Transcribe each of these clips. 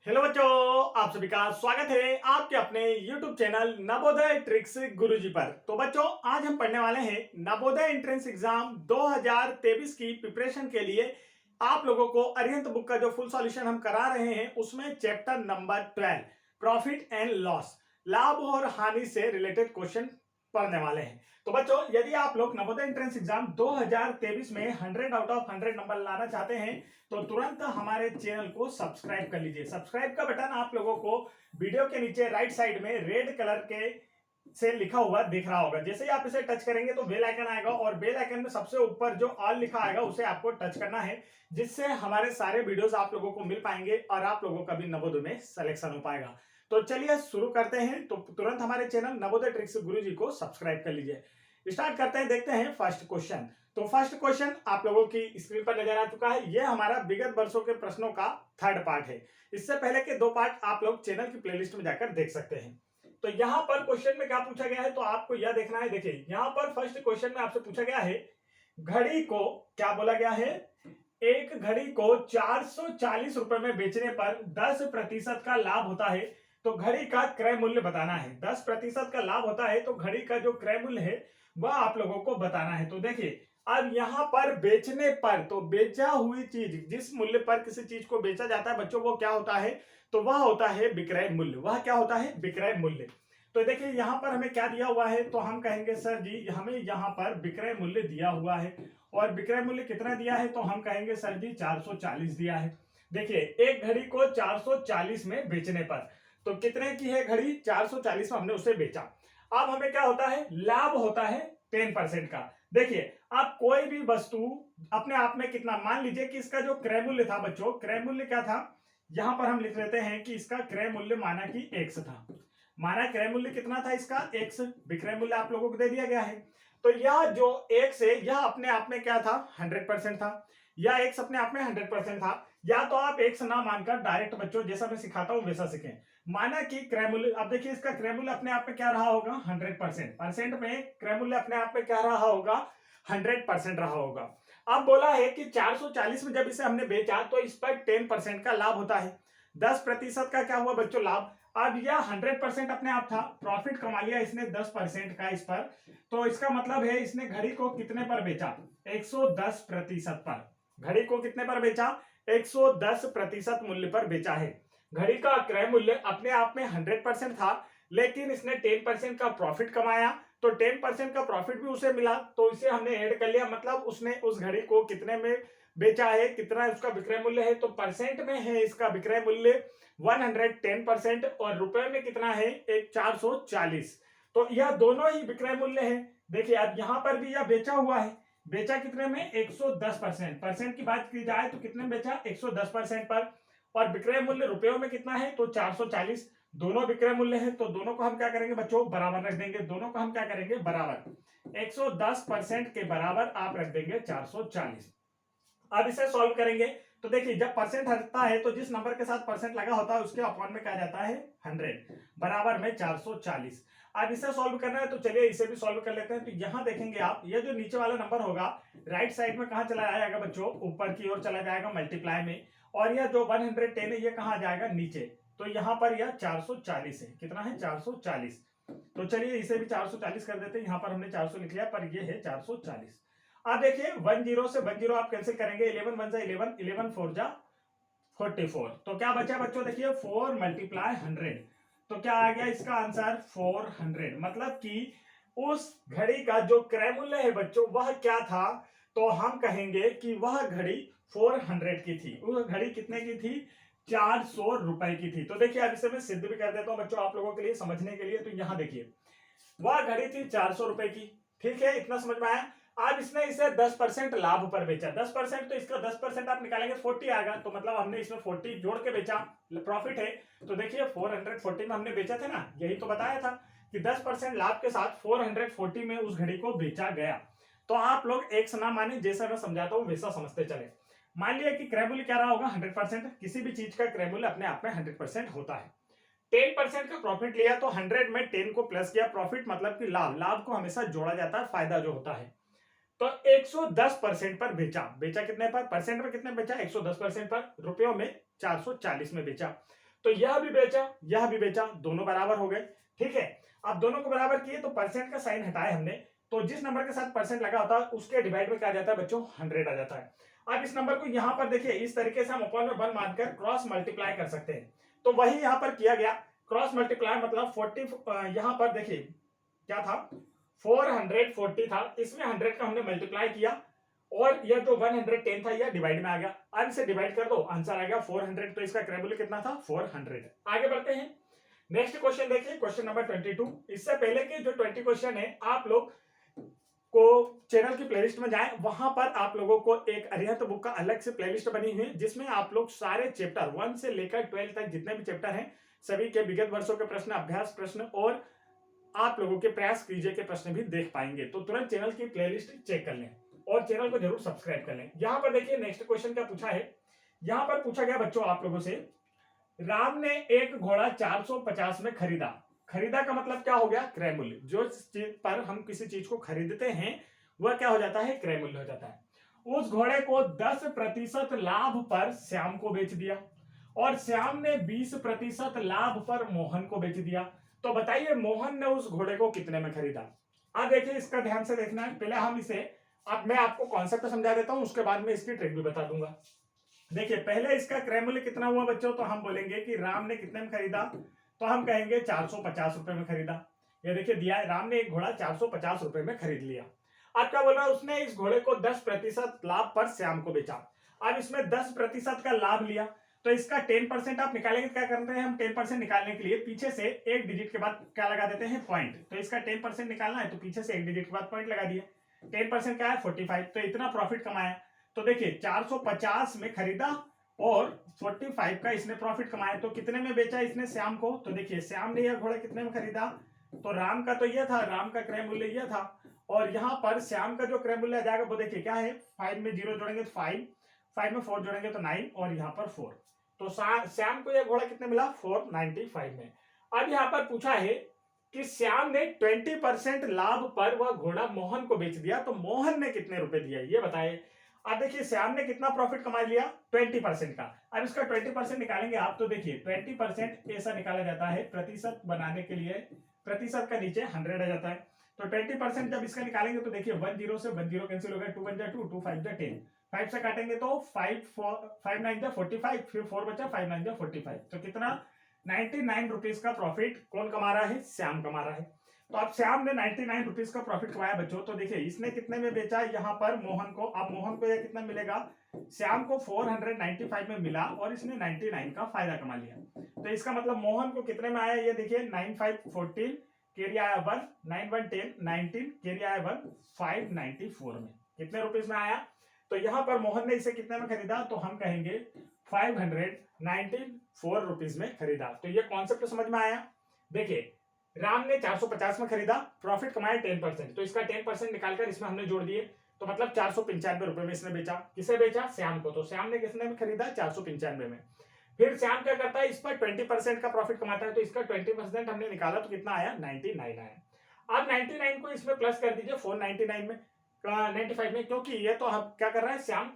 Hello बच्चों, आप सभी का स्वागत है आपके अपने YouTube चैनल नवोदय ट्रिक्स गुरुजी पर। तो बच्चों, आज हम पढ़ने वाले हैं नवोदय एंट्रेंस एग्जाम 2023 की प्रिपरेशन के लिए आप लोगों को अरिहंत बुक का जो फुल सॉल्यूशन हम करा रहे हैं उसमें chapter number 12 profit and loss, लाभ और हानि से रिलेटेड क्वेश्चन पढ़ने वाले हैं। तो बच्चों, यदि आप लोग नवोदय एंट्रेंस एग्जाम 2023 में 100 आउट ऑफ 100 नंबर लाना चाहते हैं तो तुरंत हमारे चैनल को सब्सक्राइब कर लीजिए। सब्सक्राइब का बटन आप लोगों को वीडियो के नीचे राइट साइड में रेड कलर के से लिखा हुआ दिख रहा होगा। जैसे ही आप इसे टच करेंगे तो बेल आइकन आएगा और बेल आइकन में सबसे ऊपर जो ऑल लिखा आएगा उसे आपको टच करना है, जिससे हमारे सारे वीडियोस आप लोगों को मिल पाएंगे और आप लोगों का भी नवोदय में सिलेक्शन हो पाएगा। तो चलिए शुरू करते हैं। तो तुरंत हमारे चैनल नवोदय ट्रिक्स गुरुजी को सब्सक्राइब कर लीजिए। स्टार्ट करते हैं, देखते हैं फर्स्ट क्वेश्चन। तो फर्स्ट क्वेश्चन आप लोगों की स्क्रीन पर नजर आ चुका है। यह हमारा विगत वर्षों के प्रश्नों का थर्ड पार्ट है। इससे पहले के दो पार्ट आप लोग चैनल की प्लेलिस्ट में जाकर देख सकते हैं। तो यहाँ पर क्वेश्चन में क्या पूछा गया है तो आपको यह देखना है। देखिए, यहाँ पर फर्स्ट क्वेश्चन में आपसे पूछा गया है, घड़ी को क्या बोला गया है, एक घड़ी को 440 रुपए में बेचने पर 10% का लाभ होता है तो घड़ी का क्रय मूल्य बताना है। 10% का लाभ होता है तो घड़ी का जो क्रय मूल्य है वह आप लोगों को बताना है। तो देखिए, अब यहां पर बेचने पर, तो बेचा हुई चीज, जिस मूल्य पर किसी चीज को बेचा जाता है बच्चों, वो क्या होता है, तो वह होता है विक्रय मूल्य। वह क्या होता है, विक्रय मूल्य। तो देखिए, यहां पर हमें क्या दिया हुआ है, तो हम कहेंगे सर जी हमें यहां पर विक्रय मूल्य दिया हुआ है और विक्रय मूल्य कितना दिया है, तो हम कहेंगे सर जी 440 दिया है। देखिए, एक घड़ी को 440 में बेचने पर, तो कितने की है घड़ी, 440 में हमने उसे बेचा। अब हमें क्या होता है, लाभ होता है 10% का। देखिए, आप कोई भी वस्तु अपने आप में कितना, मान लीजिए कि इसका जो क्रय मूल्य था बच्चों, क्रय मूल्य क्या था, यहां पर हम लिख लेते हैं कि इसका क्रय मूल्य माना कि x था। माना क्रय मूल्य कितना था इसका, x। विक्रय मूल्य आप लोगों को दे दिया गया है। तो यह जो x है यह अपने आप में क्या था, 100% था। यह x अपने आप में 100% था। या तो आप x ना मानकर डायरेक्ट बच्चों जैसा मैं सिखाता हूं वैसा सीखें। माना कि क्रय मूल्य, अब देखिए इसका क्रय मूल्य अपने आप में क्या रहा होगा, 100%। परसेंट में क्रय मूल्य अपने आप में क्या रहा होगा, 100% रहा होगा। अब बोला है कि 440 में जब इसे हमने बेचा तो इस पर 10% का लाभ होता है। 10% का क्या हुआ बच्चों, लाभ। अब यह 100% अपने आप था, प्रॉफिट कमा लिया इसने 10% का इस पर। तो इसका मतलब है इसने घड़ी को कितने पर बेचा, 110% पर। घड़ी को कितने पर बेचा, 110% मूल्य पर बेचा है। घड़ी का क्रय मूल्य अपने आप में 100% था, लेकिन इसने 10% का प्रॉफिट कमाया, तो 10% का प्रॉफिट भी उसे मिला, तो इसे हमने ऐड कर लिया। मतलब उसने उस घड़ी को कितने में बेचा है, कितना उसका विक्रय मूल्य है, तो परसेंट में है इसका विक्रय मूल्य 110% और रुपए में कितना है, एक 440। तो यह दोनों ही विक्रय मूल्य है। देखिए, अब यहां पर भी यह बेचा हुआ है। बेचा कितने में, 110%। परसेंट की बात की जाए तो कितने बेचा, 110% पर। और विक्रय मूल्य रुपयों में कितना है, तो 440। दोनों विक्रय मूल्य है तो दोनों को हम क्या करेंगे बच्चों, बराबर रख देंगे। दोनों को हम क्या करेंगे, बराबर। 110% के बराबर आप रख देंगे 440। अब इसे सॉल्व करेंगे तो देखिए, जब परसेंट हटता है तो जिस नंबर के साथ परसेंट लगा होता है उसके अपॉन में क्या जाता है, 100 बराबर में 440। अब इसे सॉल्व करना है तो चलिए इसे भी सॉल्व कर लेते हैं। तो यहां देखेंगे आप, ये जो नीचे वाला नंबर होगा राइट साइड में कहां चला जाएगा बच्चों, ऊपर की ओर चला जाएगा मल्टीप्लाई में। और यह जो 110 है ये कहां जाएगा, नीचे। तो यहां पर यह 440 है। कितना है, 440। तो चलिए इसे भी 440 कर देते हैं। यहां पर हमने 400 लिख लिया पर ये है 440। अब देखिए, 10 से 10 आप कैंसिल करेंगे, 11 1 जा 11, 11 4 जा 44। तो क्या बचा बच्चों, देखिए 4 मल्टीप्लाई 100। तो क्या आ गया इसका आंसर, 400। मतलब कि उस घड़ी का जो क्रय मूल्य है बच्चों वह क्या था, तो हम कहेंगे कि वह घड़ी 400 की थी। उस घड़ी कितने की थी, 400 रुपए की थी। तो देखिए, अब इसे मैं सिद्ध भी कर देता हूं बच्चों आप लोगों के लिए समझने के लिए। तो यहां देखिए, वह घड़ी थी 400 रुपए की। ठीक है, इतना समझ में आया। अब इसने इसे 10% लाभ पर बेचा। 10%, तो इसका 10% आप निकालेंगे 40 आएगा। तो मतलब हमने इसमें 40 जोड़ के बेचा, प्रॉफिट है। तो देखिए 440 में हमने बेचा था ना, यही तो बताया था कि 10% लाभ के साथ 440 में उस घड़ी को बेचा गया। तो आप लोग एक ना माने, जैसा मैं समझाता हूं वैसा समझते चले। मान लिया कि क्रय मूल्य क्या रहा होगा, 100%। किसी भी चीज का क्रय मूल्य अपने आप में 100% होता है। 10% का प्रॉफिट लिया तो 100 में 10 को प्लस किया, प्रॉफिट मतलब कि लाभ। लाभ को हमेशा जोड़ा जाता है, फायदा जो होता है। तो 110% पर बेचा। बेचा कितने पर, परसेंट में कितने बेचा, 110% पर। रुपयों में 440 में बेचा। तो यह भी बेचा, दोनों बराबर हो गए। ठीक है, अब दोनों को बराबर किए तो परसेंट का साइन हटाए हमने, तो जिस नंबर के साथ परसेंट लगा होता है उसके डिवाइड में क्या आ जाता है बच्चों, 100 आ जाता है। अब इस नंबर को यहां पर देखिए इस तरीके से हम अपॉन में 1 मानकर क्रॉस मल्टीप्लाई कर सकते हैं, तो वही यहां पर किया गया। क्रॉस मल्टीप्लाई मतलब 40, यहां पर देखिए क्या था, 440 था, इसमें 100 का हमने मल्टीप्लाई किया और यह जो 110 था यह डिवाइड में आ गया। अब इसे डिवाइड कर दो, आंसर आ गया 400। तो इसका क्रय मूल्य कितना था, 400। आगे बढ़ते हैं, नेक्स्ट क्वेश्चन देखिए, क्वेश्चन नंबर 22। इससे पहले के जो 20 क्वेश्चन है आप लोग को चैनल की प्लेलिस्ट में जाएं, वहां पर आप लोगों को एक अरिहंत बुक का अलग से प्लेलिस्ट बनी हुई है जिसमें आप लोग सारे चैप्टर 1 से लेकर 12 तक जितने भी चैप्टर हैं सभी के विगत वर्षों के प्रश्न, अभ्यास प्रश्न और आप लोगों के प्रयास कीजिए के प्रश्न भी देख पाएंगे। तो तुरंत चैनल की प्लेलिस्ट चेक कर लें और चैनल को जरूर सब्सक्राइब कर लें। यहां पर देखिए नेक्स्ट क्वेश्चन क्या पूछा है, यहां पर पूछा गया बच्चों आप लोगों से, राम ने एक घोड़ा 450 में खरीदा। खरीदा का मतलब क्या हो गया, क्रय मूल्य। जो चीज पर हम किसी चीज को खरीदते हैं वह क्या हो जाता है, क्रय मूल्य हो जाता है। उस घोड़े को 10% लाभ पर श्याम को बेच दिया और श्याम ने 20% लाभ पर मोहन को बेच दिया। तो बताइए मोहन ने उस घोड़े को कितने में खरीदा। अब देखिए इसका ध्यान से देखना है, पहले हम इसे, अब मैं आपको कॉन्सेप्ट समझा देता हूं, उसके बाद में इसकी ट्रिक भी बता दूंगा। देखिए पहले इसका क्रय मूल्य कितना हुआ बच्चों, तो हम बोलेंगे कि राम ने कितने में खरीदा, तो हम कहेंगे 450 रुपए में खरीदा। ये देखिए दिया है, राम ने एक घोड़ा 450 रुपए में खरीद लिया। अब क्या बोल रहा है, उसने इस घोड़े को 10% लाभ पर श्याम को बेचा। अब इसमें 10% का लाभ लिया, तो इसका 10% आप निकालेंगे। क्या करते हैं हम, 10% निकालने के लिए पीछे से एक डिजिट के बाद क्या लगा देते हैं, पॉइंट। तो इसका 10% निकालना है तो पीछे से एक डिजिट के बाद पॉइंट लगा दिए। 10% क्या है, 45। तो इतना प्रॉफिट कमाया। तो देखिए 450 में खरीदा और 45 का इसने प्रॉफिट कमाया। तो कितने में बेचा इसने श्याम को, तो देखिए श्याम ने यह घोड़ा कितने में खरीदा, तो राम का तो यह था, राम का क्रय मूल्य यह था, और यहां पर श्याम का जो क्रय मूल्य आ जाएगा वो देखिए क्या है, 5 में 0 जोड़ेंगे तो 5, 5 में 4 जोड़ेंगे तो 9 और यहाँ पर 4। तो श्याम को यह घोड़ा कितने मिला, 495 में। अब यहाँ पर पूछा है कि श्याम ने 20% लाभ पर वह घोड़ा मोहन को बेच दिया, तो मोहन ने कितने रुपए दिया ये बताए। अब देखिए श्याम ने कितना प्रॉफिट कमा लिया, 20% का। अब इसका 20% निकालेंगे आप, तो देखिए 20% ऐसा निकाला जाता है प्रतिशत बनाने के लिए, प्रतिशत का नीचे 100 आ जाता है। तो 20% जब इसका निकालेंगे तो देखिए 10 से 10 कैंसिल हो गया, 2 1 2, 2 5 10, 5 से काटेंगे तो 5 9 45, फिर 4 बचा, 5 9 45। तो कितना, 99 रुपीज का प्रॉफिट कौन कमा रहा है, श्याम कमा रहा है। तो अब श्याम ने 99 रुपीज का प्रॉफिट कमाया बच्चों। तो देखिए इसने कितने में बेचा यहाँ पर मोहन को, अब मोहन को यह कितना मिलेगा, श्याम को 495 में मिला और इसने 99 का फायदा कमा लिया। तो इसका मतलब मोहन को कितने में आया, ये देखिए 9 5 14, कैरी आया 1, 9 1 10, 19, कैरी आया 1, 594 में कितने रुपीज में आया। तो यहाँ पर मोहन ने इसे कितने में खरीदा, तो हम कहेंगे 594 रुपीज में खरीदा। तो ये कॉन्सेप्ट समझ में आया। देखिए राम ने 450 में खरीदा, प्रॉफिट कमाया 10%, तो इसका 10% निकालकर इसमें हमने जोड़ दिए, तो मतलब 495 रुपए में इसने बेचा। किसे बेचा, श्याम को। तो श्याम ने किसने में खरीदा, 495 में। फिर श्याम क्या करता है, इस पर 20% का प्रॉफिट कमाता है, तो इसका 20% हमने निकाला तो कितना आया, 99 आया। अब 99 को इसमें प्लस कर दीजिए 499 में, 95 में, क्योंकि ये तो हम क्या कर रहा है, श्याम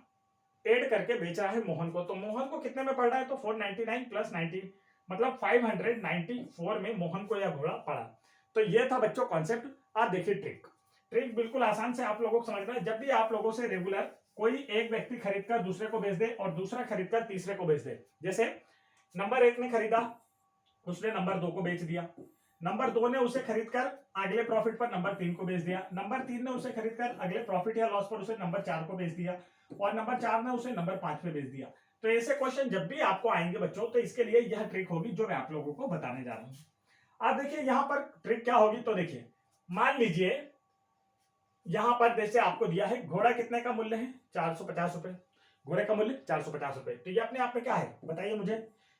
एड करके बेच रहा है मोहन को। तो मोहन को कितने में पड़ रहा है, तो 499 प्लस 90 मतलब 594 में मोहन को यह घोड़ा पड़ा। तो यह था बच्चों कॉन्सेप्ट। आप देखिए ट्रिक, ट्रिक बिल्कुल आसान से आप लोगों को समझना है। जब भी आप लोगों से रेगुलर कोई एक व्यक्ति खरीदकर दूसरे को बेच दे और दूसरा खरीदकर तीसरे को बेच दे, जैसे नंबर 1 ने खरीदा, उसने नंबर 2 को बेच दिया, नंबर 2 ने उसे खरीदकर अगले प्रॉफिट पर नंबर 3 को बेच दिया, नंबर 3 ने उसे खरीदकर अगले प्रॉफिट या लॉस पर उसे नंबर 4 को बेच दिया, और नंबर 4 ने उसे नंबर 5 पे बेच दिया। तो ऐसे क्वेश्चन जब भी आपको आएंगे बच्चों, तो इसके लिए यह ट्रिक होगी जो मैं आप लोगों को बताने जा रहा हूं। आप देखिए यहां पर ट्रिक क्या होगी, तो देखिए मान लीजिए यहां पर जैसे आपको दिया है घोड़ा कितने का मूल्य है, 450 रुपए, घोड़े का मूल्य 450 रुपए। तो ये अपने आप में क्या है बताइए मुझे,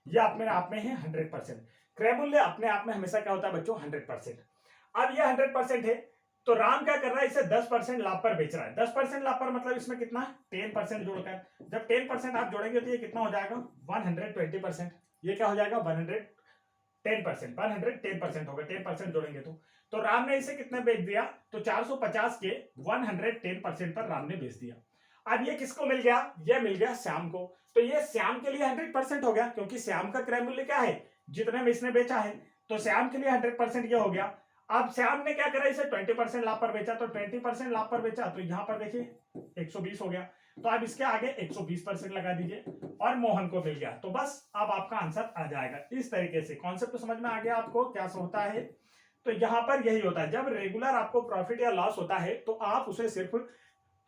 ये अपने आप में है 100%। क्रय मूल्य अपने आप में हमेशा क्या होता है बच्चों, 100%। अब ये 100% है, तो राम क्या कर रहा है, इसे 10% लाभ पर बेच रहा है। 10% लाभ पर मतलब इसमें कितना, 10% जोड़कर, जब 10% आप जोड़ेंगे तो ये कितना हो जाएगा, 120%। ये क्या हो जाएगा, 110%, 110% होगा, 10% जोड़ेंगे तो राम ने इसे कितने बेच दिया, तो 450 के 110% पर राम ने बेच दिया। अब ये किसको मिल गया, ये मिल गया श्याम को। तो ये श्याम के लिए 100% हो गया, क्योंकि श्याम का क्रय मूल्य क्या है, जितने में इसने बेचा है, तो श्याम के लिए 100% ये हो गया। अब श्याम ने क्या करा, इसे 20% लाभ पर बेचा, तो 20% लाभ पर बेचा, तो यहां पर देखिए 120 हो गया। तो अब इसके आगे 120% लगा दीजिए और मोहन को मिल गया। तो बस अब आपका आंसर आ जाएगा। इस तरीके से कॉन्सेप्ट समझ में आ गया आपको क्या होता है। तो यहां पर यही होता है, जब रेगुलर आपको प्रॉफिट या लॉस होता है तो आप उसे सिर्फ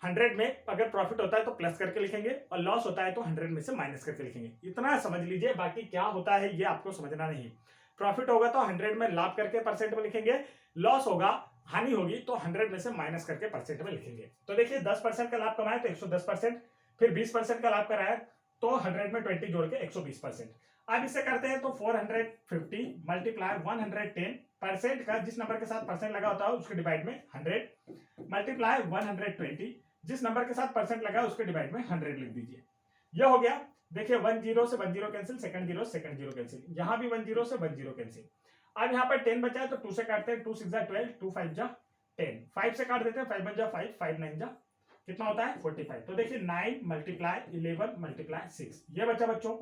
100 में, अगर प्रॉफिट होता है तो प्लस करके लिखेंगे और लॉस होता है तो 100 में से माइनस करके लिखेंगे। इतना समझ लीजिए, बाकी क्या होता है ये आपको समझना नहीं। प्रॉफिट होगा तो 100 में लाभ करके परसेंट में लिखेंगे, लॉस होगा, हानि होगी तो 100 में से माइनस करके परसेंट में लिखेंगे। तो देखिए 10% का लाभ कमाया तो 110%, फिर 20% का लाभ कराया तो 100 में 20 जोड़ के 120%। अब इसे करते हैं तो 450 मल्टीप्लाई 110% का जिस नंबर के साथ परसेंट लगा होता है उसके डिवाइड में 100 मल्टीप्लाई 120 जिस नंबर के साथ परसेंट लगा उसके डिवाइड में 100 लिख दीजिए। यह हो गया। देखिए 1 0 से 1 0 कैंसिल, सेकंड 0 सेकंड 0 कैंसिल, यहां भी 1 0 से 1 0 कैंसिल। अब यहाँ पर 10 बचा है तो 2 से काटते हैं, 2 6 जा 12, 2 5 जा 10, 5 से काट देते हैं, 5 1 जा 5, 5 9 जा कितना होता है 45। तो देखिए 9 मल्टीप्लाई 11 मल्टीप्लाई 6 ये बचा बच्चों।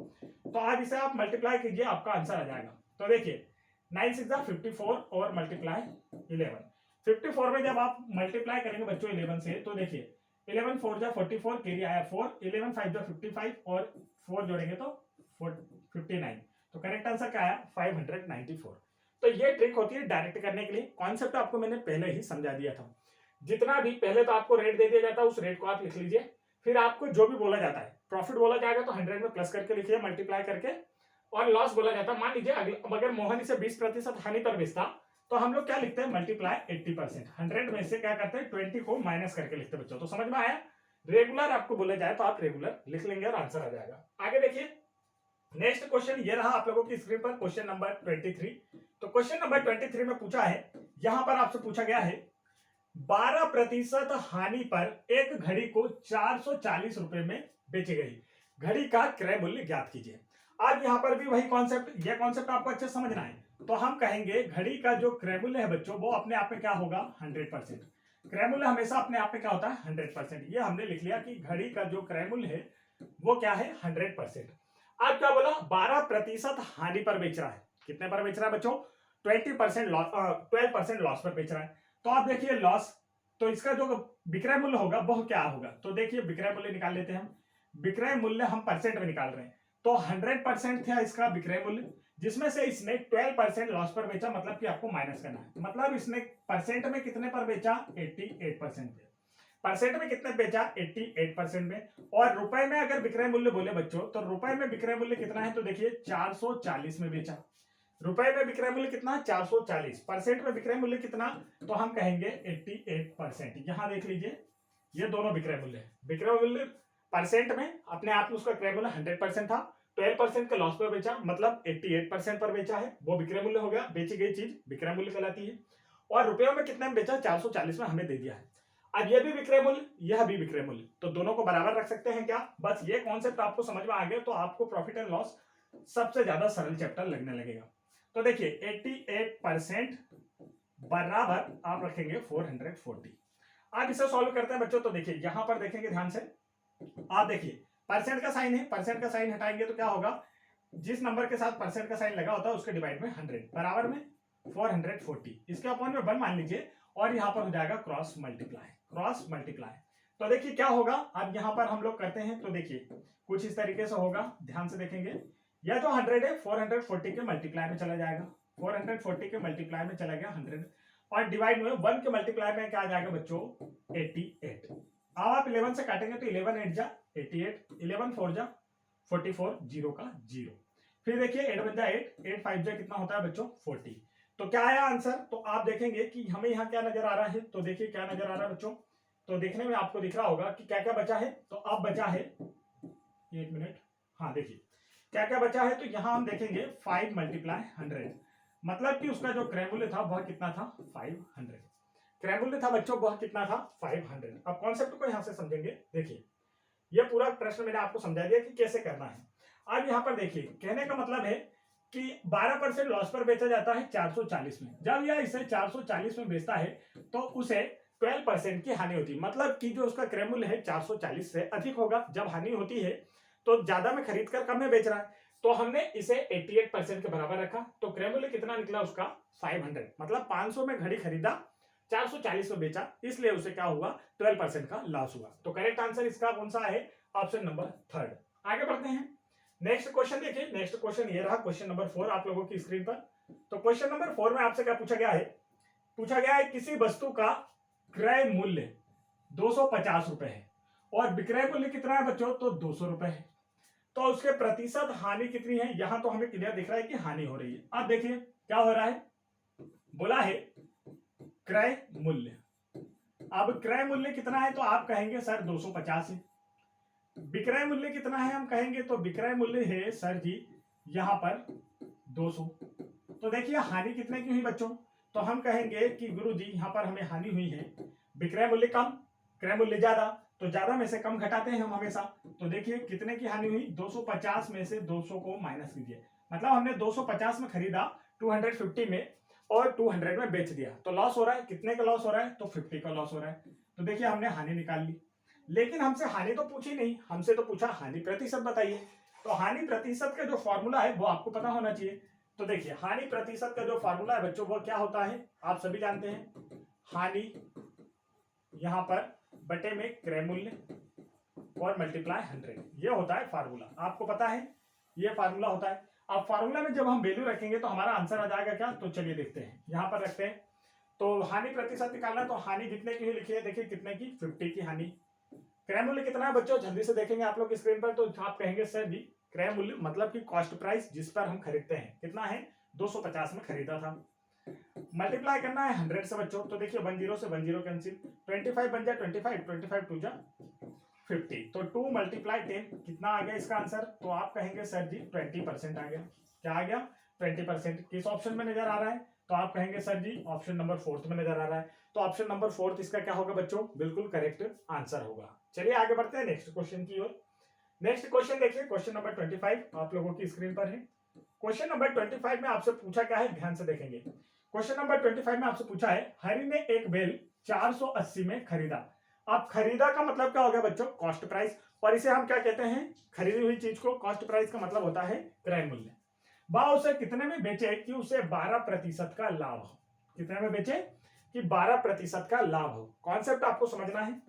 तो अब इसे आप मल्टीप्लाई कीजिए, आपका आंसर आ जाएगा। तो देखिए 9 6 जा 54 और मल्टीप्लाई 11, 54 में जब आप मल्टीप्लाई करेंगे बच्चों 11 से, तो देखिए 11 4 जा 44, कैरी आया 4, 11 5 जा 55 और 4 जोड़ेंगे तो 59। तो करेक्ट आंसर क्या आया 594। तो ये ट्रिक होती है डायरेक्ट करने के लिए। कॉन्सेप्ट आपको मैंने पहले ही समझा दिया था। जितना भी पहले तो आपको रेट दे दिया जाता है, उस रेट को आप लिख लीजिए, फिर आपको जो भी बोला जाता है, प्रॉफिट बोला जाएगा तो 100 में प्लस करके लिखिए मल्टीप्लाई करके, और लॉस बोला जाता है, मान लीजिए अगर मोहन इसे 20% हानि पर बेचता तो हम लोग क्या लिखते हैं मल्टीप्लाई 80%, 100 में से क्या करते हैं 20 को माइनस करके लिखते हैं बच्चों। तो समझ में आया। रेगुलर आपको बोला जाए तो आप रेगुलर लिख लेंगे और आंसर आ जाएगा। आगे देखिए नेक्स्ट क्वेश्चन ये रहा आप लोगों की स्क्रीन पर, क्वेश्चन नंबर 23। तो क्वेश्चन नंबर 23 में पूछा है, यहां पर आपसे पूछा गया है 12% हानि पर एक घड़ी को 440 रुपए में बेची गई, घड़ी का क्रय मूल्य ज्ञात कीजिए। अब यहां पर भी वही कॉन्सेप्ट, यह कॉन्सेप्ट आपको अच्छे समझना है। तो हम कहेंगे घड़ी का जो क्रय मूल्य है बच्चों वो अपने आप में क्या होगा 100%। क्रय मूल्य हमेशा अपने आप में क्या होता है 100%। ये हमने लिख लिया कि घड़ी का जो क्रय मूल्य है वो क्या है 100%। अब क्या बोला 12% हानि पर बेच रहा है, कितने पर बेच रहा है बच्चों 20% लॉस, 12% लॉस पर बेच रहा है। तो आप देखिए लॉस, तो इसका जो विक्रय मूल्य होगा वह क्या होगा। तो देखिए विक्रय मूल्य निकाल लेते हैं हम, विक्रय मूल्य हम परसेंट में निकाल रहे हैं। तो 100% था इसका विक्रय मूल्य, जिसमें से इसने 12% लॉस पर बेचा, मतलब कि आपको माइनस करना है। मतलब इसने परसेंट में कितने पर बेचा 88% पे, परसेंट में कितने बेचा 88% में। और रुपए में अगर विक्रय मूल्य बोले बच्चों तो रुपए में विक्रय मूल्य कितना है, तो देखिए 440 में बेचा। रुपए में विक्रय मूल्य कितना 440, परसेंट में विक्रय मूल्य कितना, तो हम कहेंगे 88%। यहां देख लीजिए ये दोनों विक्रय मूल्य है। विक्रय मूल्य परसेंट में अपने आप में उसका क्रय मूल्य 100% था, 12% का लॉस पर बेचा, मतलब 88% पर बेचा है, वो विक्रय मूल्य हो गया, बेची गई चीज विक्रय मूल्य कहलाती है। और रुपयों में कितने में बेचा 440 में हमें दे दिया है। अब ये भी विक्रय मूल्य, यह भी विक्रय मूल्य, तो दोनों को बराबर रख सकते हैं क्या। बस ये कॉन्सेप्ट आपको समझ में आ गया तो आपको प्रॉफिट एंड लॉस सबसे ज्यादा सरल चैप्टर लगने लगेगा। तो देखिए 88% बराबर आप रखेंगे 440। आप इसे सॉल्व करते हैं बच्चों। तो देखिए यहां पर देखेंगे ध्यान से, आप देखिए परसेंट का साइन है, परसेंट का साइन हटाएंगे तो क्या होगा, जिस नंबर के साथ परसेंट का साइन लगा होता है उसके डिवाइड में 100 बराबर में 440, इसके अपॉन में 1 मान लीजिए और यहां पर हो जाएगा क्रॉस मल्टीप्लाई, क्रॉस मल्टीप्लाई। तो देखिए क्या होगा, अब यहां पर हम लोग करते हैं तो देखिए कुछ इस तरीके से होगा, ध्यान से देखेंगे। यह जो 100 है 440 के मल्टीप्लाई में चला जाएगा, 440 के मल्टीप्लाई में चला गया 100 और डिवाइड में 1 के मल्टीप्लाई में क्या आ जाएगा बच्चों 88। अब आप 11 से काटेंगे तो 11 8 जा 88, 11 4 जा 44, 0 का 0, फिर देखिए 8 1 जा 8, 8 5 जा कितना होता है बच्चों 40। तो क्या आया आंसर, तो आप देखेंगे कि हमें यहाँ क्या नजर आ रहा है। तो देखिए क्या नजर आ रहा है बच्चों, तो देखने में आपको दिख रहा होगा कि क्या क्या बचा है। तो अब बचा है, एक मिनट, हाँ देखिए क्या क्या बचा है। तो यहाँ हम देखेंगे 5 मल्टीप्लाई 100, मतलब कि उसका जो क्रय मूल्य था वह कितना था 500। क्रय मूल्य था बच्चों वह कितना था 500। अब कॉन्सेप्ट को यहाँ से समझेंगे। देखिए यह पूरा प्रश्न मैंने आपको समझा दिया कि कैसे करना है। अब यहाँ पर देखिए कहने का मतलब है कि 12% लॉस पर बेचा जाता है 440 में। जब यह इसे 440 में बेचता है तो उसे 12% की हानि होती है, मतलब कि जो उसका क्रय मूल्य है 440 से अधिक होगा। जब हानि होती है तो ज्यादा में खरीद कर कम में बेच रहा है, तो हमने इसे 88% के बराबर रखा। तो क्रय मूल्य कितना निकला उसका 500, मतलब 500 में घड़ी खरीदा, 440 में बेचा, इसलिए उसे क्या हुआ 12% का लॉस हुआ। तो करेक्ट आंसर इसका कौन सा है, ऑप्शन नंबर 3। आगे बढ़ते हैं, नेक्स्ट क्वेश्चन देखिए। नेक्स्ट क्वेश्चन ये रहा, क्वेश्चन नंबर 4 आप लोगों की स्क्रीन पर। तो क्वेश्चन नंबर 4 में आपसे क्या पूछा गया है, पूछा गया है किसी वस्तु का क्रय मूल्य 250 रुपए है और विक्रय मूल्य कितना है बच्चों, तो 200 रुपए है। तो उसके प्रतिशत हानि कितनी है, यहां तो हमें क्लियर दिख रहा है कि हानि हो रही है। अब देखिए क्या हो रहा है, बोला है क्रय मूल्य। अब क्रय मूल्य कितना है, तो आप कहेंगे सर 250 है। विक्रय मूल्य कितना है, हम कहेंगे तो विक्रय मूल्य है सर जी यहां पर 200। तो देखिए हानि कितने की हुई बच्चों, तो हम कहेंगे कि गुरु जी यहां पर हमें हानि हुई है, विक्रय मूल्य कम क्रय मूल्य ज्यादा, तो ज्यादा में से कम घटाते हैं हम हमेशा। तो देखिए कितने की हानि हुई, 250 में से 200 को माइनस कीजिए, मतलब हमने 250 में खरीदा 250 में और 200 में बेच दिया, तो लॉस हो रहा है, कितने का लॉस हो रहा है, तो 50 का लॉस हो रहा है। तो देखिए हमने हानि निकाल ली, लेकिन हमसे हानि तो पूछी नहीं, हमसे तो पूछा हानि प्रतिशत बताइए। तो हानि प्रतिशत का जो फॉर्मूला है वो आपको पता होना चाहिए। तो देखिए हानि प्रतिशत का जो फॉर्मूला है बच्चों वो क्या होता है, आप सभी जानते हैं, हानि यहां पर बटे में क्रय मूल्य और मल्टीप्लाई 100, ये होता है फार्मूला, आपको पता है ये फार्मूला होता है। अब फार्मूला में जब हम वैल्यू रखेंगे तो हमारा आंसर आ जाएगा क्या, तो चलिए देखते हैं, यहां पर रखते हैं। तो हानि प्रतिशत निकालना, तो हानि कितने की लिखी है, देखिए कितने की, 50 की हानि। क्रय मूल्य कितना है बच्चों, जल्दी से देखेंगे आप लोग स्क्रीन पर, तो आप कहेंगे सर भी क्रय मूल्य मतलब कि कॉस्ट प्राइस जिस पर हम खरीदते हैं कितना है, 250 में खरीदा था। मल्टीप्लाई करना है 100 से बच्चों, तो देखिए 10 से 10 कैंसिल, 25 बन जाए 25, 25 टू जा 50, तो 2 मल्टीप्लाई 10 कितना आ गया इसका आंसर, तो आप कहेंगे सर जी 20% आ गया। क्या आ गया, 20%। किस ऑप्शन में नजर आ रहा है, तो आप कहेंगे सर जी ऑप्शन नंबर 4 में नजर आ रहा है। तो ऑप्शन नंबर 4 इसका क्या होगा बच्चों, बिल्कुल करेक्ट आंसर होगा। चलिए आगे बढ़ते हैं नेक्स्ट क्वेश्चन की ओर। नेक्स्ट क्वेश्चन देखिए, क्वेश्चन नंबर 25 आप लोगों की स्क्रीन पर है। क्वेश्चन नंबर 25 में आपसे पूछा क्या है, ध्यान से देखेंगे। क्वेश्चन नंबर 25 में आपसे पूछा है, हरि ने एक बेल 480 में खरीदा। अब खरीदा का मतलब क्या हो गया बच्चों, कॉस्ट प्राइस, और इसे हम क्या कहते हैं, खरीदी हुई चीज को कॉस्ट प्राइस का मतलब होता है क्रय मूल्य। वह उसे कितने में बेचे कि उसे 12% का लाभ हो, कितने में बेचे कि 12% का लाभ हो। कॉन्सेप्ट आपको समझना है।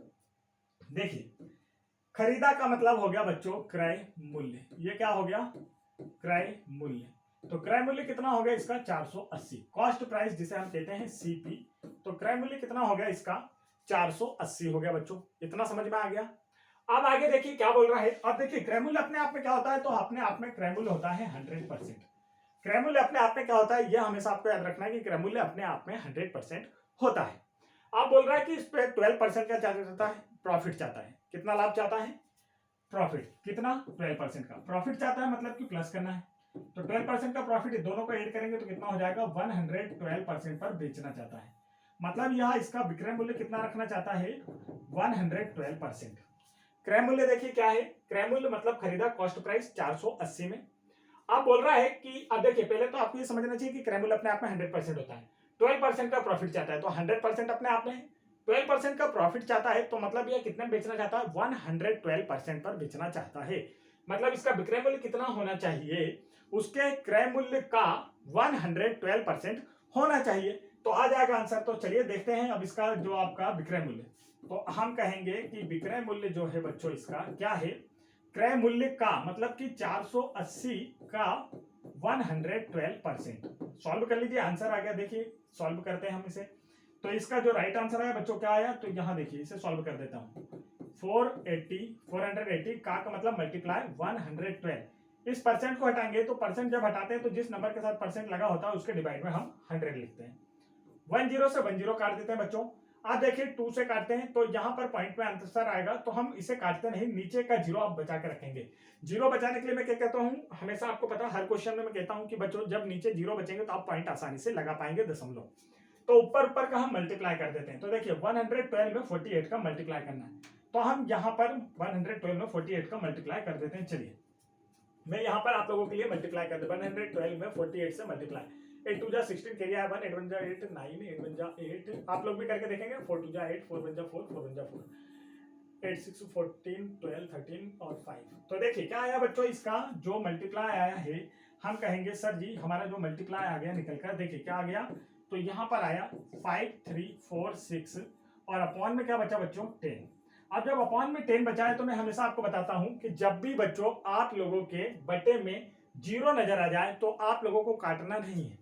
देखिए खरीदा का मतलब हो गया बच्चों क्रय मूल्य, ये क्या हो गया, क्रय मूल्य। तो क्रय मूल्य कितना हो गया इसका 480, कॉस्ट प्राइस जिसे हम कहते हैं सीपी। तो क्रय मूल्य कितना हो गया इसका 480 हो गया बच्चों, इतना समझ में आ गया। अब आगे देखिए क्या बोल रहा है। अब देखिए क्रय मूल्य अपने आप में क्या होता है, तो अपने आप में क्रय मूल्य होता है 100%। क्रय मूल्य अपने आप में क्या होता है, यह हमेशा आपको याद रखना है कि क्रय मूल्य अपने आप में 100% होता है। आप बोल रहा है कि इस पे 12% का चाहता है, प्रॉफिट चाहता है, कितना लाभ चाहता है, प्रॉफिट कितना 12% का प्रॉफिट चाहता है, मतलब कि प्लस करना है। तो 12% का प्रॉफिट दोनों को ऐड करेंगे तो कितना हो जाएगा, 112% पर बेचना चाहता है, मतलब यह इसका विक्रय मूल्य कितना रखना चाहता है, 112%। क्रय मूल्य देखिए क्या है, क्रय मूल्य मतलब खरीदा कॉस्ट प्राइस 480 में। अब बोल रहा है कि अब देखिए पहले तो आपको ये समझना चाहिए कि क्रय मूल्य अपने आप में 100% होता है, 12% का प्रॉफिट चाहता है, तो 100% अपने आप में 12% का प्रॉफिट चाहता है, तो मतलब यह कितने बेचना चाहता है, 112% पर बेचना चाहता है। मतलब इसका विक्रय मूल्य कितना होना चाहिए, उसके क्रय मूल्य का 112% होना चाहिए, तो आ जाएगा आंसर। तो चलिए देखते हैं अब इसका जो आपका विक्रय मूल्य, तो हम कहेंगे कि विक्रय मूल्य जो है बच्चों इसका क्या है, क्रय मूल्य का मतलब कि 480 का 112%। सॉल्व कर लीजिए, आंसर आ गया, देखिए सॉल्व करते हैं हम इसे। तो इसका जो राइट आंसर आया बच्चों क्या आया, तो यहां देखिए इसे सॉल्व कर देता हूं। 480 का मतलब मल्टीप्लाई 112, इस परसेंट को हटाएंगे, तो परसेंट जब हटाते हैं तो जिस नंबर के साथ परसेंट लगा होता है उसके डिवाइड में हम 100 लिखते हैं। 10 से 10 काट देते हैं बच्चों। आप देखिए 2 से काटते हैं तो यहाँ पर पॉइंट में आंसर आएगा, तो हम इसे काटते नहीं, नीचे का जीरो आप बचा के रखेंगे। जीरो बचाने के लिए मैं क्या कहता हूँ, हमेशा आपको पता हर क्वेश्चन में मैं कहता हूँ कि बच्चों जब नीचे जीरो बचेंगे तो आप पॉइंट आसानी से लगा पाएंगे दशमलव, तो ऊपर ऊपर का हम मल्टीप्लाई कर देते हैं। तो देखिए 112 में 48 का मल्टीप्लाई करना है, तो हम यहाँ पर 112 में 48 का मल्टीप्लाई कर देते हैं। चलिए मैं यहाँ पर आप लोगों के लिए मल्टीप्लाई कर दे, 112 में 48 से मल्टीप्लाई, 8 2 जा 16 कैरी आया 1, 8 1 जा 8 9, 8 1 जा 8, आप लोग भी करके देखेंगे। 4 2 जा 8, 4 1 जा 4, 4 1 जा 4, 8 6 14 12 13 और 5। तो देखिए क्या आया बच्चों, इसका जो मल्टीप्लाई आया है, हम कहेंगे सर जी हमारा जो मल्टीप्लाई आ गया निकल कर, देखिए क्या आ गया, तो यहाँ पर आया 5 3 4 6 और अपॉन में क्या बचा बच्चों 10। अब जब अपॉन में 10 बचा है तो मैं हमेशा आपको बताता हूं कि जब भी बच्चों आप लोगों के बटे में जीरो नजर आ जाए तो आप लोगों को काटना नहीं है।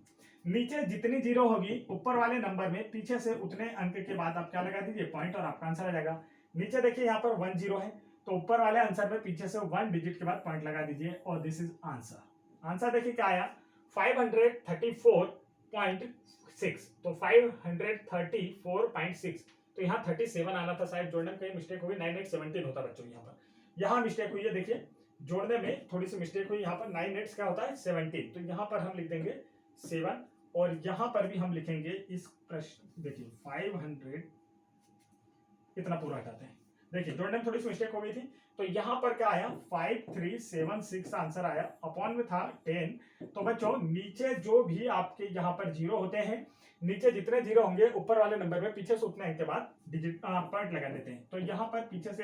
नीचे जितनी जीरो होगी ऊपर वाले नंबर में पीछे से उतने अंक के बाद आप क्या लगा दीजिए पॉइंट, और आपका आंसर आ जाएगा। नीचे देखिए यहाँ पर 1 0 है तो ऊपर वाले आंसर में पीछे से 1 डिजिट के बाद पॉइंट लगा दीजिए और दिस इज आंसर। आंसर देखिए क्या आया 534.6, तो 534.6, तो यहाँ 37 आना था, शायद जोड़ने में कहीं मिस्टेक हुई, 9 8 17 होता बच्चों, यहाँ पर यहाँ मिस्टेक हुई है, देखिए जोड़ने में थोड़ी सी मिस्टेक हुई, यहाँ पर 9 8 क्या होता है 17, तो यहाँ पर हम लिख देंगे 7 और यहाँ पर भी हम लिखेंगे इस प्रश्न, देखिए 500 इतना पूरा हटाते हैं, देखिए जोड़ने में थोड़ी सी मिस्टेक हो गई थी, तो यहाँ पर क्या आया 5376 आंसर आया, अपॉन में था 10। तो बच्चों नीचे जो भी आपके यहाँ पर जीरो होते हैं, नीचे जितने जीरो होंगे ऊपर वाले नंबर में पीछे से उतने अंक के बाद डिजिट पॉइंट लगा देते हैं। तो यहाँ पर पीछे से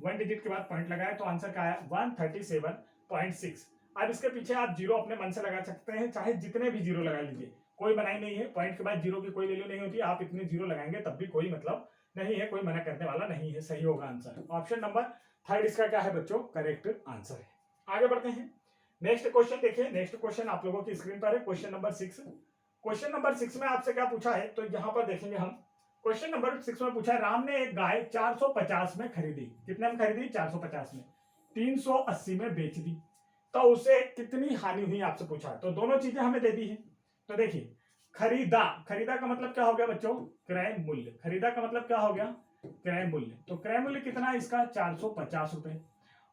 1 डिजिट के बाद पॉइंट लगाया तो आंसर क्या आया 137.6। अब इसके पीछे आप जीरो अपने मन से लगा सकते हैं, चाहे जितने भी जीरो लगा लीजिए, कोई बनाई नहीं है, पॉइंट के बाद जीरो की कोई वैल्यू नहीं होती, आप इतने जीरो लगाएंगे तब भी कोई मतलब नहीं है, कोई मना करने वाला नहीं है, सही होगा आंसर। ऑप्शन नंबर 3 इसका क्या है बच्चों, करेक्ट आंसर है। आगे बढ़ते हैं, नेक्स्ट क्वेश्चन देखिए, नेक्स्ट क्वेश्चन आप लोगों की स्क्रीन पर है, क्वेश्चन नंबर 6। क्वेश्चन नंबर 6 में आपसे क्या पूछा है, तो यहाँ पर देखेंगे हम, क्वेश्चन नंबर 6 में पूछा है राम ने एक गाय 450 में खरीदी, कितने में खरीदी 450 में, 380 में बेच दी, तो उसे कितनी हानि हुई आपसे पूछा है। तो दोनों चीजें हमें दे दी है, तो देखिए खरीदा, खरीदा का मतलब क्या हो गया बच्चों, क्रय मूल्य, खरीदा का मतलब क्या हो गया क्रय मूल्य, तो क्रय मूल्य कितना है इसका 450 रुपए,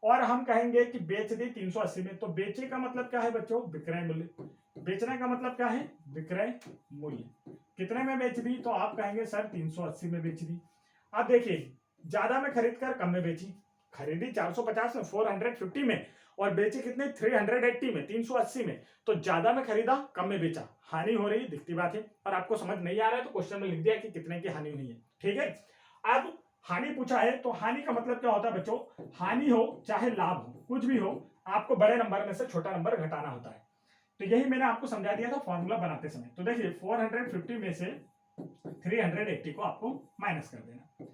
और हम कहेंगे कि बेच दी 380 में, तो बेचे का मतलब क्या है बच्चों विक्रय मूल्य, बेचने का मतलब क्या है विक्रय मूल्य, कितने में बेच दी, तो आप कहेंगे सर 380 में बेच दी। अब देखिए ज्यादा में खरीद कर कम में बेची, खरीदी 450 में 450 में और बेची कितने 380 में 380 में, तो ज्यादा में खरीदा कम में बेचा, हानि हो रही दिखती बात है, और आपको समझ नहीं आ रहा है तो क्वेश्चन में लिख दिया कि कितने की हानि हुई है, ठीक है। अब हानि पूछा है तो हानि का मतलब क्या होता है बच्चों, हानि हो चाहे लाभ हो कुछ भी हो, आपको बड़े नंबर में से छोटा नंबर घटाना होता है, तो यही मैंने आपको समझा दिया था फॉर्मूला बनाते समय। तो देखिए 450 में से 380 को आपको माइनस कर देना,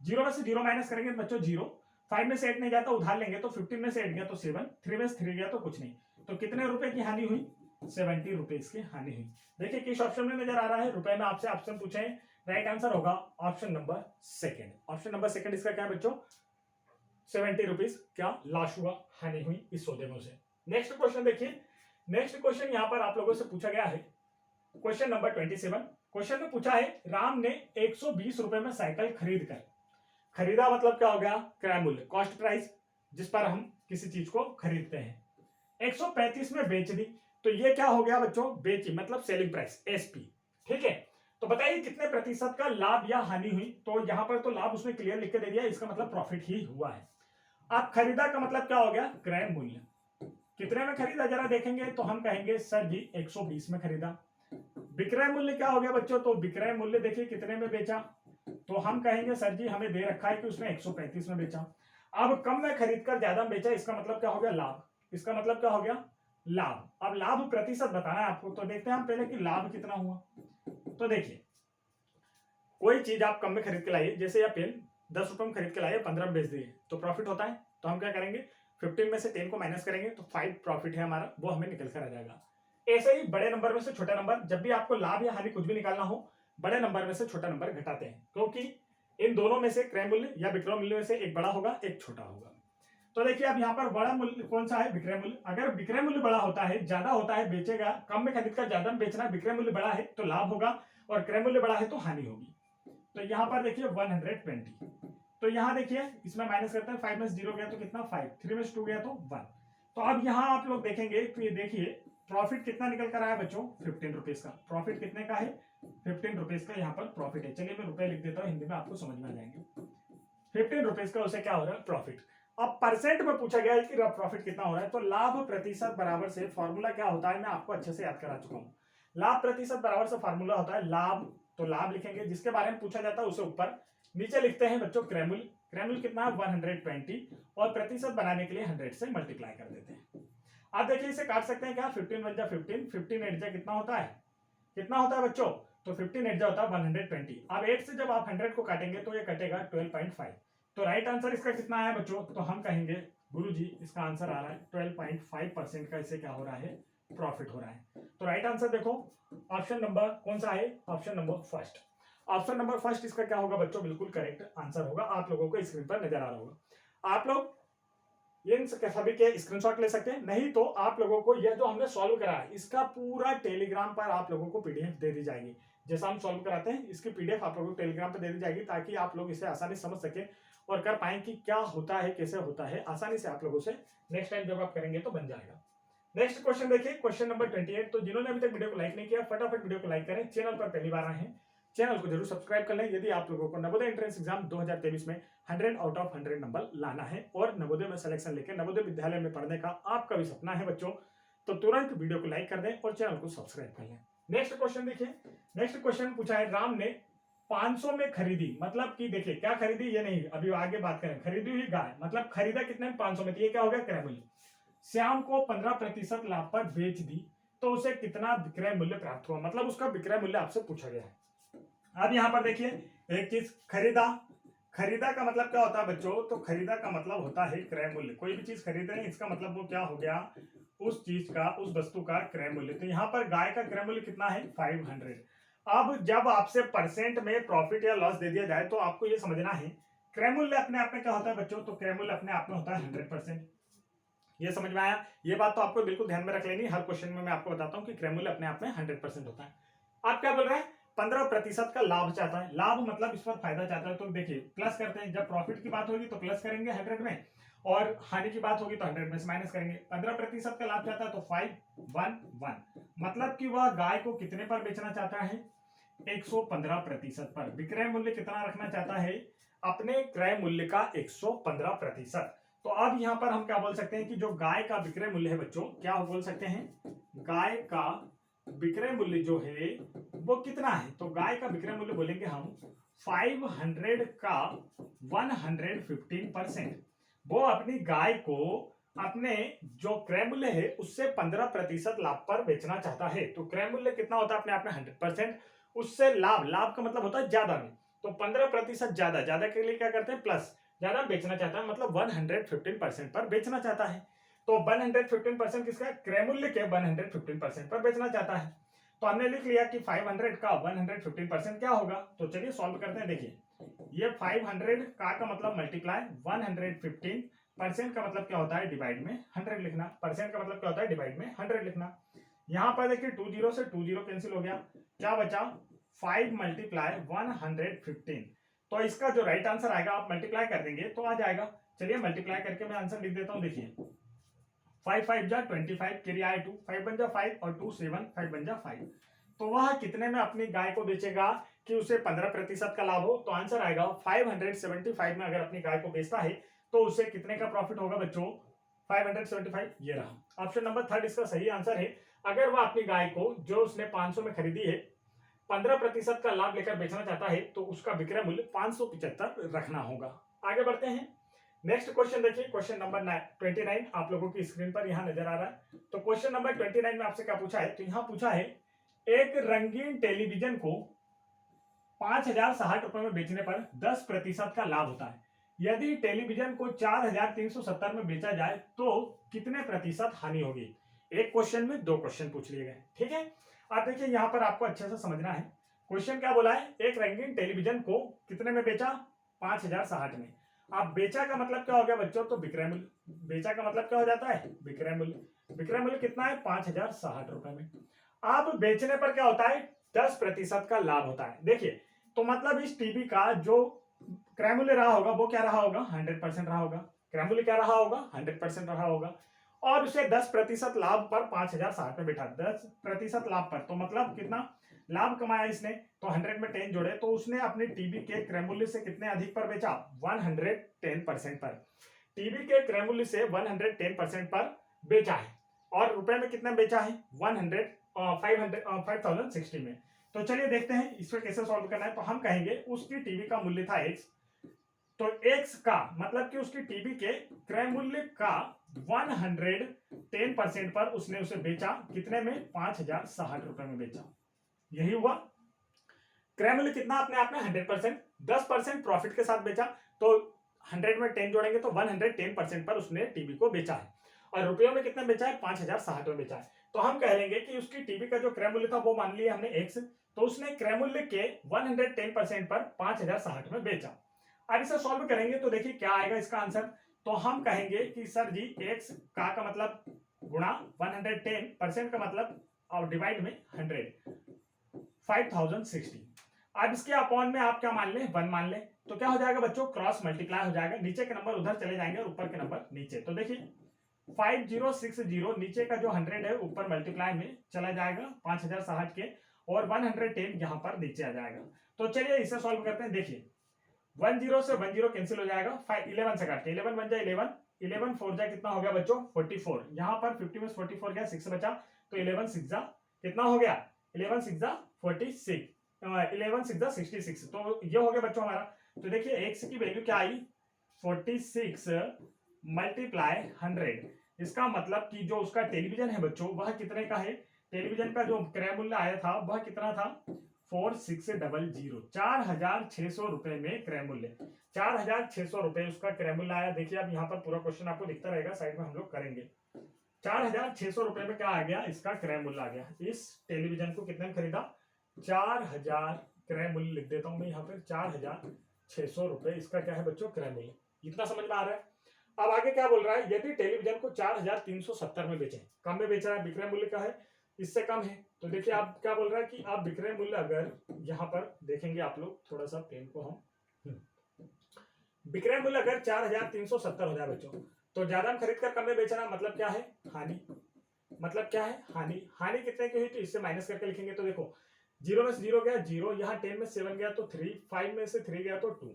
जीरो में से जीरो माइनस करेंगे तो बच्चों जीरो, 5 में से 8 नहीं गया तो उधार लेंगे, तो 15 में से 8 गया तो 7, 3 में से 3 गया तो कुछ नहीं, तो कितने रुपए की हानि हुई 70 रुपीज की हानि हुई। देखिए किस ऑप्शन में नजर आ रहा है, रुपए में आपसे ऑप्शन पूछे, राइट आंसर होगा ऑप्शन नंबर 2, ऑप्शन नंबर 2 इसका क्या है बच्चों 70 रुपीज क्या लॉस हुआ, हानि हुई इस सौदे में से। नेक्स्ट क्वेश्चन देखिए, नेक्स्ट क्वेश्चन यहाँ पर आप लोगों से पूछा गया है, क्वेश्चन नंबर 27। क्वेश्चन में पूछा है राम ने 120 रुपए में साइकिल खरीद कर, खरीदा मतलब क्या हो गया क्रय मूल्य कॉस्ट प्राइस, जिस पर हम किसी चीज को खरीदते हैं, 135 में बेच दी, तो ये क्या हो गया बच्चों बेची मतलब सेलिंग प्राइस एसपी, ठीक है। तो बताइए कितने प्रतिशत का लाभ या हानि हुई, तो यहां पर तो लाभ उसने क्लियर लिख के दे दिया, इसका मतलब प्रॉफिट ही हुआ है। अब खरीदा का मतलब क्या हो गया क्रय मूल्य, कितने में खरीदा जरा देखेंगे, तो हम कहेंगे सर जी 120 में खरीदा। विक्रय मूल्य क्या हो गया बच्चों, तो विक्रय मूल्य देखिए कितने में बेचा, तो हम कहेंगे सर जी हमें दे रखा है कि उसने 135 में बेचा। अब कम में खरीद कर ज्यादा में बेचा, इसका मतलब क्या हो गया लाभ, इसका मतलब क्या हो गया लाभ। अब लाभ प्रतिशत बताना है आपको, तो देखते हैं हम पहले कि लाभ कितना हुआ। तो देखिए कोई चीज आप कम में खरीद के लाइए, जैसे यह पेन 10 रुपए में खरीद के लाइए 15 में बेच दिए, तो प्रॉफिट होता है, तो हम क्या करेंगे 15 में से 10 को माइनस करेंगे तो 5 प्रॉफिट है हमारा, वो हमें निकल कर आ जाएगा। ऐसे ही बड़े नंबर में से छोटा नंबर, जब भी आपको लाभ या हानि कुछ भी निकालना हो, बड़े नंबर में से छोटा नंबर घटाते हैं, क्योंकि इन दोनों में से क्रय मूल्य या विक्रय मूल्य में से एक बड़ा होगा एक छोटा होगा। तो देखिए अब यहाँ पर बड़ा मूल्य कौन सा है विक्रय मूल्य, अगर विक्रय मूल्य बड़ा होता है ज्यादा होता है बेचेगा, कम में खरीद कर ज्यादा में बेचना, विक्रय मूल्य बड़ा है तो लाभ होगा और क्रय मूल्य बड़ा है तो हानि होगी। तो यहाँ पर देखिए 120, तो यहाँ देखिए इसमें माइनस करते हैं, 5 में 0 गया तो कितना 5, 3 में 2 गया तो 1। तो अब यहाँ आप लोग देखेंगे तो ये देखिए प्रॉफिट कितना निकल कर आया बच्चों 15 रुपीज का, प्रॉफिट कितने का है 15 रुपीज का यहाँ पर प्रॉफिट है। चलिए मैं रुपए लिख देता हूँ, हिंदी में आपको समझ में आ जाएंगे। 15 रुपीज का उसे क्या हो रहा है प्रॉफिट। अब परसेंट में पूछा गया है कि प्रॉफिट कितना हो रहा है, तो लाभ प्रतिशत बराबर से फॉर्मूला क्या होता है मैं आपको अच्छे से याद करा चुका हूँ। लाभ प्रतिशत बराबर से फार्मूला होता है लाभ, तो लाभ लिखेंगे, जिसके बारे में पूछा जाता है उसे ऊपर, नीचे लिखते हैं बच्चों क्रैमुल। क्रैमुल कितना है 120 और प्रतिशत बनाने के लिए 100 से मल्टीप्लाई कर देते हैं। आप देखिए इसे काट सकते हैं क्या, 15 वन जा 15, 15 8 जा कितना होता है, कितना होता है बच्चों, तो 15 8 जा होता है 120। अब 8 से जब आप 100 को काटेंगे तो ये कटेगा 12.5। तो राइट आंसर इसका कितना है बच्चों, तो हम कहेंगे गुरुजी इसका आंसर आ रहा है 12.5% का इसे क्या हो रहा है, प्रॉफिट हो रहा है। तो राइट आंसर देखो ऑप्शन नंबर कौन सा है, option number first. Option number first इसका क्या होगा बच्चों, बिल्कुल करेक्ट आंसर होगा। आप लोगों को स्क्रीन पर नजर आ रहा होगा, आप लोग इन सभी के स्क्रीनशॉट ले सकते हैं, नहीं तो आप लोगों को यह जो हमने सॉल्व करा है इसका पूरा टेलीग्राम पर आप लोगों को पीडीएफ दे दी जाएगी। जैसा हम सॉल्व कराते हैं इसकी पीडीएफ आप लोगों को टेलीग्राम पर दे दी जाएगी, ताकि आप लोग इसे आसानी से समझ सके और कर पाए कि क्या होता है कैसे होता है, आसानी से आप लोगों से नेक्स्ट टाइम जब आप करेंगे तो बन जाएगा। नेक्स्ट क्वेश्चन देखिए, क्वेश्चन नंबर 28। तो जिन्होंने अभी तक वीडियो को लाइक नहीं किया फटाफट वीडियो को लाइक करें, चैनल पर पहली बार आए हैं चैनल को जरूर सब्सक्राइब कर लें। यदि आप लोगों को नवोदय एंट्रेंस एग्जाम 2023 में 100 आउट ऑफ 100 नंबर लाना है और नवोदय में सिलेक्शन लेकर नवोदय विद्यालय में पढ़ने का आपका भी सपना है बच्चों, तो तुरंत वीडियो को लाइक कर दें और चैनल को सब्सक्राइब कर लें। नेक्स्ट क्वेश्चन देखिए, नेक्स्ट क्वेश्चन पूछा है राम ने 500 में खरीदी, मतलब कि देखिए क्या खरीदी ये नहीं, अभी आगे बात करें, खरीदी हुई गाय, मतलब खरीदा कितने में 500 में, ये क्या हो गया क्रय मूल्य। श्याम को 15% लाभ पर बेच दी तो उसे कितना विक्रय मूल्य प्राप्त हुआ, मतलब उसका विक्रय मूल्य आपसे पूछा गया है। अब यहां पर देखिए एक चीज खरीदा, खरीदा का मतलब क्या होता है बच्चों, तो खरीदा का मतलब होता है क्रय मूल्य। कोई भी चीज खरीद रहे हैं इसका मतलब वो क्या हो गया, उस चीज का उस वस्तु का क्रय मूल्य। तो यहाँ पर गाय का क्रय मूल्य कितना है 500। अब जब आपसे परसेंट में प्रॉफिट या लॉस दे दिया जाए तो आपको ये समझना है क्रय मूल्य अपने आप में क्या होता है बच्चों, तो क्रय मूल्य अपने आप में होता है 100%। ये समझ में आया, ये बात तो आपको बिल्कुल ध्यान में रख लेनी, हर क्वेश्चन में मैं आपको बताता हूँ कि क्रय मूल्य अपने आप में 100% होता है। आप क्या बोल रहे हैं 15% का लाभ चाहता है, लाभ मतलब इस पर फायदा चाहता है, तो देखिए प्लस करते हैं, जब प्रॉफिट की बात होगी तो प्लस करेंगे 100 में और हानि की बात होगी तो 100 में से माइनस करेंगे। 15% का लाभ चाहता है तो 511, मतलब कि वह गाय को कितने पर बेचना चाहता है 115% पर। विक्रय मूल्य कितना रखना चाहता है, अपने क्रय मूल्य का 115%। तो अब यहां पर हम क्या बोल सकते हैं कि जो गाय का विक्रय मूल्य है बच्चों, क्या बोल सकते हैं, गाय का विक्रय मूल्य जो है वो कितना है, तो गाय का विक्रय मूल्य बोलेंगे हम 500 का 115%। वो अपनी गाय को अपने जो क्रय मूल्य है उससे 15% लाभ पर बेचना चाहता है। तो क्रय मूल्य कितना होता है अपने आप में 100%, उससे लाभ, लाभ का मतलब होता है ज्यादा में, तो 15% ज्यादा, ज्यादा के लिए क्या करते हैं प्लस, ज्यादा बेचना चाहता है मतलब 115% पर बेचना चाहता है। तो 115% किसका, क्रय मूल्य के 115% पर बेचना चाहता है। तो हमने लिख लिया कि 500 का 115% क्या होगा, तो चलिए सॉल्व करते हैं। देखिए ये 500 का मतलब मल्टीप्लाई 115% का मतलब क्या होता है डिवाइड में 100 लिखना, परसेंट का मतलब क्या होता है डिवाइड में 100 लिखना। यहां पर देखिए 20 से 20 कैंसिल हो गया, क्या बचा 5 मल्टीप्लाई 115। तो इसका जो राइट आंसर आएगा आप मल्टीप्लाई कर देंगे तो आ जाएगा। चलिए मल्टीप्लाई करके मैं आंसर लिख देता हूं, देखिए 5 5 जा 25, कैरी आए 2, 5 बन जा 5 और 2 7, 5 बन जा 5। तो वह कितने में अपनी गाय को बेचेगा कि उसे 15% का लाभ हो, तो आंसर आएगा 575 में अगर अपनी गाय को बेचता है तो उसे कितने का प्रॉफिट होगा बच्चों 575। ये रहा ऑप्शन नंबर थर्ड इसका सही आंसर है। अगर वह अपनी गाय को जो उसने 500 में खरीदी है 15% का लाभ लेकर बेचना चाहता है तो उसका विक्रय मूल्य 575 रखना होगा। आगे बढ़ते हैं, नेक्स्ट क्वेश्चन देखिए, क्वेश्चन नंबर 29 आप लोगों की स्क्रीन पर यहां नजर आ रहा है। तो क्वेश्चन नंबर 29 में आपसे क्या पूछा है, तो यहां पूछा है एक रंगीन टेलीविजन को 5060 रुपए में बेचने पर 10% का लाभ होता है। यदि टेलीविजन को 4370 में बेचा जाए तो कितने प्रतिशत हानि होगी। एक क्वेश्चन में दो क्वेश्चन पूछ लिए गए, ठीक है। आप देखिए यहां पर आपको अच्छे से समझना है, क्वेश्चन क्या बोला है, एक रंगीन टेलीविजन को कितने में बेचा 5060 में। अब बेचा का मतलब क्या हो गया बच्चों, तो विक्रय मूल्य, बेचा का मतलब क्या हो जाता है विक्रय मूल्य। विक्रय मूल्य कितना है 5060 रुपए में। अब बेचने पर क्या होता है 10% का लाभ होता है। देखिए तो मतलब इस टीवी का जो क्रय मूल्य रहा होगा वो क्या रहा होगा 100% रहा होगा, क्रय मूल्य क्या रहा होगा 100% रहा होगा, और उसे 10% लाभ पर 5060 में बैठा, 10% लाभ पर, तो मतलब कितना लाभ कमाया इसने, तो 100 में 10 जोड़े तो उसने अपने टीवी के क्रय मूल्य से कितने अधिक पर बेचा 110% पर। टीवी के क्रय मूल्य से 110% पर बेचा है और रुपए में कितना बेचा है 100 5060 में। तो चलिए देखते हैं इसको कैसे सॉल्व करना है। तो हम कहेंगे उसकी टीवी का मूल्य था x, तो x का मतलब कि उसकी टीवी के क्रय मूल्य का 110% पर उसने उसे बेचा कितने में, 5060 रुपए में बेचा। यही हुआ। क्रय मूल्य कितना अपने आप में 100%, 10% प्रॉफिट के साथ बेचा, तो 100 में 10 जोड़ेंगे तो 110% पर उसने टीवी को बेचा है। और रुपयों में कितना बेचा है, 5060 में बेचा है। तो हम कह लेंगे कि उसकी टीवी का जो क्रय मूल्य था वो मान लिया हमने x, तो उसने क्रय मूल्य के 110% पर 5060 में बेचा। अब इसे सॉल्व करेंगे तो देखिए क्या आएगा इसका आंसर। तो हम कहेंगे कि सर जी x का मतलब गुणा 110% का मतलब और डिवाइड में 100, 5060। अब इसके अपॉन में आप क्या मान लें, 1 मान लें, तो क्या हो जाएगा बच्चों, क्रॉस मल्टीप्लाई हो जाएगा, नीचे के नंबर उधर चले जाएंगे और ऊपर के नंबर नीचे। तो देखिए 5060 नीचे का जो 100 है ऊपर मल्टीप्लाई में चला जाएगा 5060 के, और 110 यहां पर नीचे आ जाएगा। तो चलिए इसे सॉल्व करते हैं। देखिए 10 से 10 कैंसिल हो जाएगा, 11 से काट के 11 बन जाए 11, 11 4 जा कितना हो गया बच्चों 44। यहाँ पर 50 में 44 गया, 6 बचा, तो 11 6 जा कितना हो गया, 11 6 जा 46, 11 6 जा 66। तो ये हो गया बच्चों हमारा। तो देखिए x की वैल्यू क्या आई, 46 मल्टीप्लाई 100। इसका मतलब कि जो उसका टेलीविजन है बच्चों वह कितने का है, टेलीविजन का जो क्रय मूल्य आया था वह कितना था, 4600, 4600 रुपए में क्रय मूल्य, 4600 रुपए उसका क्रय मूल्य आया। देखिए अब यहाँ पर पूरा क्वेश्चन आपको दिखता रहेगा, साइड में हम लोग करेंगे। 4600 रुपए में क्या आ गया, इसका क्रय मूल्य आ गया। इस टेलीविजन को कितने में खरीदा, 4000, क्रय मूल्य लिख देता हूं मैं यहाँ पर 4600 रुपए इसका क्या है बच्चों क्रय मूल्य। इतना समझ में आ रहा है। अब आगे क्या बोल रहा है, यदि टेलीविजन को 4370 में बेचे, कम में बेच रहा है, विक्रय मूल्य का है इससे कम है। तो देखिए आप क्या बोल रहा है कि आप विक्रय मूल्य अगर यहां पर देखेंगे आप लोग, थोड़ा सा पेन को हम, विक्रय मूल्य अगर 4370 हो जाए बच्चों, तो ज्यादा में खरीद कर कम में बेचना मतलब क्या है, हानि। मतलब क्या है, हानि। हानि कितने की हुई, तो इससे माइनस करके लिखेंगे। तो देखो 0 में से 0 गया 0, यहाँ 10 में 7 गया तो 3, 5 में से 3 गया तो 2,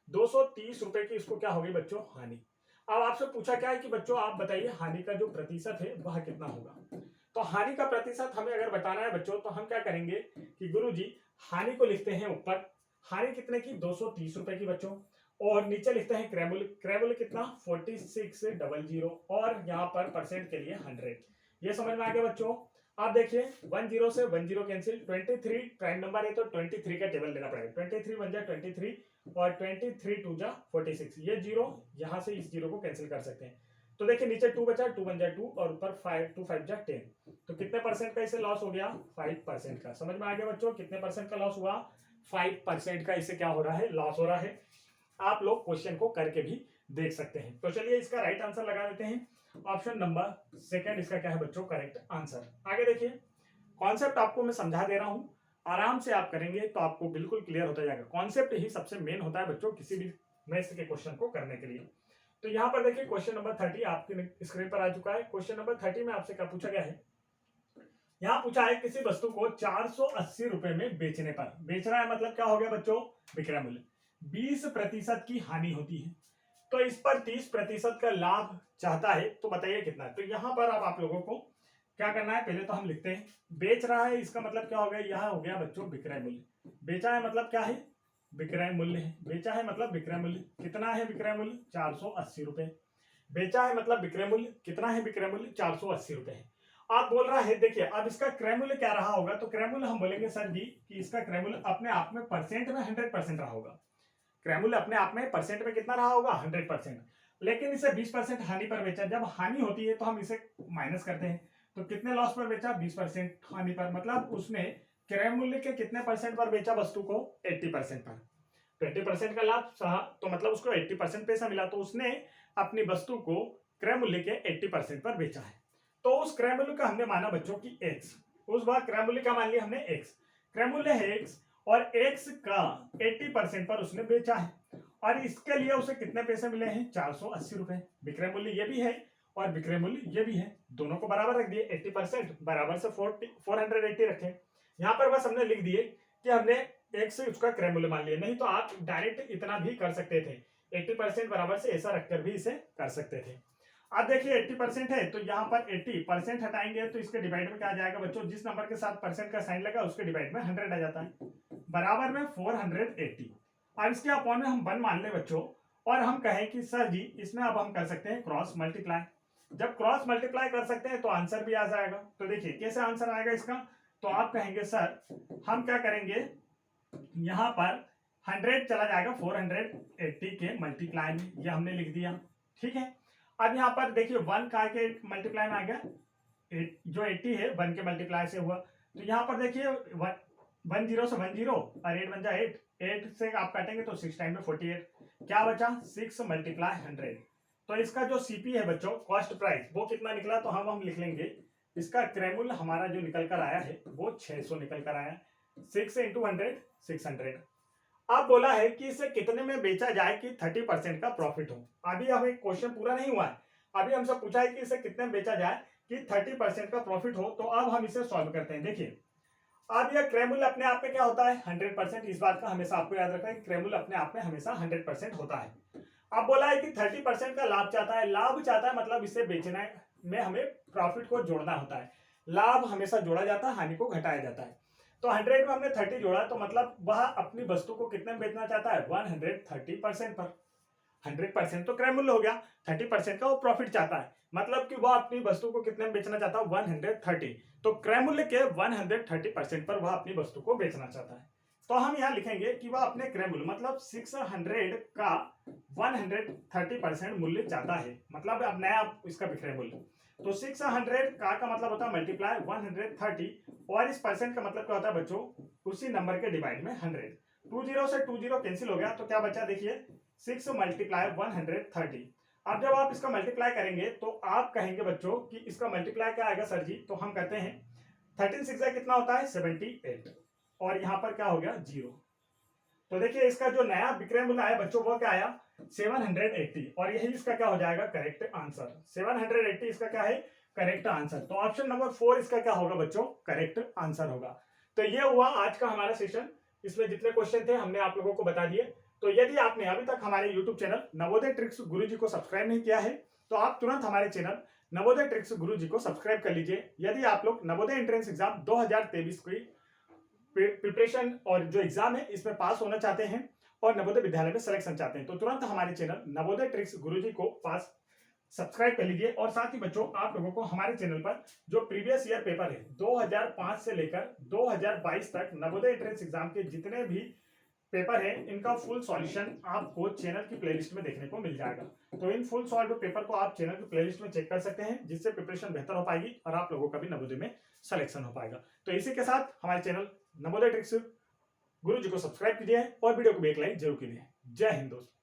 230 रुपए की इसको क्या होगी बच्चों, हानि। अब आपसे पूछा क्या है कि बच्चों आप बताइए हानि का जो प्रतिशत है वह कितना होगा। तो हानि का प्रतिशत हमें अगर बताना है बच्चों, तो हम क्या करेंगे कि गुरुजी हानि को लिखते हैं ऊपर, हानि कितने की 230 रुपए की बच्चों, और नीचे लिखते हैं क्रय मूल्य, क्रय मूल्य कितना 4600, और यहाँ पर परसेंट के लिए 100। ये समझ में आ गया बच्चों। आप देखिए 10 से 10 कैंसिल, 23 प्राइम नंबर है तो 23 का टेबल लेना पड़ेगा, 23 बन जाए 23, और 23 2 जा 46, ये जीरो यहाँ से इस जीरो को कैंसिल कर सकते हैं। तो देखिए नीचे 2 बचा, 2 बन जाए 2, और ऊपर 5, 2 5 जा 10, तो कितने परसेंट का इसे लॉस हो गया, 5% का। समझ में आ गया बच्चों कितने परसेंट का लॉस हुआ, 5% का इसे क्या हो रहा है, लॉस हो रहा है। आप लोग क्वेश्चन को करके भी देख सकते हैं। तो चलिए इसका राइट आंसर लगा देते हैं, ऑप्शन नंबर सेकंड इसका क्या है बच्चों, करेक्ट आंसर। आगे देखिए कॉन्सेप्ट आपको मैं समझा दे रहा हूं, आराम से आप करेंगे तो आपको बिल्कुल क्लियर होता जाएगा। कॉन्सेप्ट ही सबसे मेन होता है बच्चों किसी भी मैथ्स के क्वेश्चन को करने के लिए। तो यहाँ पर देखिए क्वेश्चन नंबर 30 आपके स्क्रीन पर आ चुका है। क्वेश्चन नंबर 30 में आपसे क्या पूछा गया है, यहाँ पूछा है किसी वस्तु को 480 रुपए में बेचने पर, बेच रहा है मतलब क्या हो गया बच्चों, विक्रय मूल्य, 20% की हानि होती है, तो इस पर 30% का लाभ चाहता है, तो बताइए कितना है। तो यहाँ पर अब आप लोगों को क्या करना है, पहले तो हम लिखते हैं बेच रहा है, इसका मतलब क्या हो गया, यह हो गया बच्चों विक्रय मूल्य, बेचा है मतलब क्या है, विक्रय मूल्य है, बेचा है मतलब विक्रय मूल्य कितना है, विक्रय मूल्य 480 रुपए, बेचा है मतलब विक्रय मूल्य कितना है, विक्रय मूल्य 480 रुपए है। आप बोल रहा है देखिए अब इसका क्रय मूल्य क्या रहा होगा, तो क्रय मूल्य हम बोलेंगे सर जी कि इसका क्रय मूल्य अपने आप में परसेंट में 100% रहा होगा, क्रय मूल्य अपने आप में परसेंट में कितना रहा होगा, 100%, लेकिन इसे 20% हानि पर बेचा। जब हानि होती है तो हम इसे माइनस करते हैं, तो कितने लॉस पर बेचा, 20% हानि पर, मतलब उसने क्रय मूल्य के कितने परसेंट पर बेचा वस्तु को, 80% पर। 20% का लाभ सहा तो मतलब उसको 80% पैसा मिला, तो उसने अपनी वस्तु को क्रय मूल्य के 80% पर बेचा है। तो उस क्रय मूल्य का हमने माना बच्चों की x, उस बार क्रय मूल्य का मान लिया हमने x, क्रय मूल्य है x, और x का 80% पर उसने बेचा है, और इसके लिए उसे कितने पैसे मिले हैं, 480 रुपए। विक्रय मूल्य ये भी है और विक्रय मूल्य ये भी है, दोनों को बराबर रख दिए, 80% बराबर से 480 रखे। यहाँ पर बस हमने लिख दिए कि हमने एक से उसका क्रय मूल्य मान लिया, नहीं तो आप डायरेक्ट इतना भी कर सकते थे, 80% बराबर से ऐसा रखकर भी इसे कर सकते थे। अब देखिए 80% है तो यहाँ पर 80% हटाएंगे तो इसके डिवाइड में क्या आ जाएगा बच्चों, जिस नंबर के साथ परसेंट का साइन लगा उसके डिवाइड में 100 आ जाता है, बराबर में 480। अब इसके अपॉन में हम 1 मान लें बच्चों, और हम कहें कि सर जी इसमें अब हम कर सकते हैं क्रॉस मल्टीप्लाई। जब क्रॉस मल्टीप्लाई कर सकते हैं तो आंसर भी आ जाएगा। तो देखिए कैसे आंसर आएगा इसका, तो आप कहेंगे सर हम क्या करेंगे, यहाँ पर 100 चला जाएगा 480 के मल्टीप्लाई में, ये हमने लिख दिया, ठीक है। अब यहाँ पर देखिए 1 का के मल्टीप्लाई में आ गया, जो 80 है 1 के मल्टीप्लाई से हुआ, तो यहाँ पर देखिए 1 0 से 1 0 और 8 बन जाए 8 से आप काटेंगे तो 6 टाइम में 48, क्या बचा 6 मल्टीप्लाई 100। तो इसका जो सीपी है बच्चों, कॉस्ट प्राइस, वो कितना निकला, तो हम लिख लेंगे इसका क्रैमुल हमारा जो निकल कर आया है वो 600 निकल कर आया, 6 इंटू 100 600। अब बोला है कि इसे कितने में बेचा जाए कि 30% का प्रॉफिट हो। अभी हमें क्वेश्चन पूरा नहीं हुआ है, अभी हमसे पूछा है कि इसे कितने में बेचा जाए कि 30% का प्रॉफिट हो। तो अब हम इसे सॉल्व करते हैं। देखिए अब यह क्रैमुल अपने आप में क्या होता है 100%, इस बात का हमेशा आपको याद रखना है, क्रैमुल अपने आप में हमेशा 100% होता है। अब बोला है कि 30% का लाभ चाहता है, लाभ चाहता है मतलब इसे बेचना में हमें प्रॉफिट को जोड़ना होता है, लाभ हमेशा जोड़ा जाता है, हानि को घटाया जाता है। तो 100 में हमने 30 जोड़ा तो मतलब वह अपनी वस्तु को कितने में बेचना चाहता है 130% पर। 100% तो क्रय मूल्य हो गया, 30% का वो प्रॉफिट चाहता है, मतलब कि वह अपनी वस्तु को कितने में बेचना चाहता है 130। तो क्रय मूल्य के 130% पर वह अपनी वस्तु को बेचना चाहता है। तो हम यहाँ लिखेंगे कि वह अपने क्रय मूल्य मतलब 600 का 130% मूल्य चाहता है, मतलब अब नया इसका विक्रय मूल्य। तो 600 का मतलब होता है मल्टीप्लाई 130, और इस परसेंट का मतलब क्या होता है बच्चों, उसी नंबर के डिवाइड में 100। 20 से 20 कैंसिल हो गया, तो क्या बचा देखिए 6 मल्टीप्लाई 130। अब जब आप इसका मल्टीप्लाई करेंगे तो आप कहेंगे बच्चों कि इसका मल्टीप्लाई क्या आएगा सर जी, तो हम कहते हैं 13 6 कितना होता है 78, और यहाँ पर क्या हो गया 0। तो देखिए इसका जो नया विक्रय मूल्य आया बच्चों वो क्या आया 780, और यही इसका क्या हो जाएगा करेक्ट आंसर। 780 इसका क्या है करेक्ट आंसर। तो ऑप्शन नंबर 4 इसका क्या होगा बच्चों करेक्ट आंसर होगा। तो ये हुआ आज का हमारा सेशन, इसमें जितने क्वेश्चन थे हमने आप लोगों को बता दिए। तो यदि आपने अभी तक हमारे यूट्यूब चैनल नवोदय ट्रिक्स गुरुजी को सब्सक्राइब नहीं किया है तो आप तुरंत हमारे चैनल नवोदय ट्रिक्स गुरुजी को सब्सक्राइब कर लीजिए। यदि आप लोग नवोदय एंट्रेंस एग्जाम 2023 की प्रिपरेशन और जो एग्जाम है इसमें पास होना चाहते हैं और नवोदय विद्यालय में सिलेक्शन चाहते हैं तो तुरंत हमारे चैनल नवोदय ट्रिक्स गुरुजी को पास सब्सक्राइब कर लीजिए। और साथ ही बच्चों आप लोगों को हमारे चैनल पर जो प्रीवियस ईयर पेपर है 2005 से लेकर 2022 तक नवोदय एंट्रेंस एग्जाम के जितने भी पेपर है इनका फुल सॉल्यूशन आपको चैनल की प्लेलिस्ट में देखने को मिल जाएगा। तो इन फुल सॉल्व पेपर को आप चैनल की प्लेलिस्ट में चेक कर सकते हैं, जिससे प्रिपरेशन बेहतर हो पाएगी और आप लोगों का भी नवोदय में सिलेक्शन हो पाएगा। तो इसी के साथ हमारे चैनल नवोदय ट्रिक्स गुरुजी को सब्सक्राइब कीजिए और वीडियो को भी एक लाइक जरूर कीजिए। जय हिंद दोस्तों।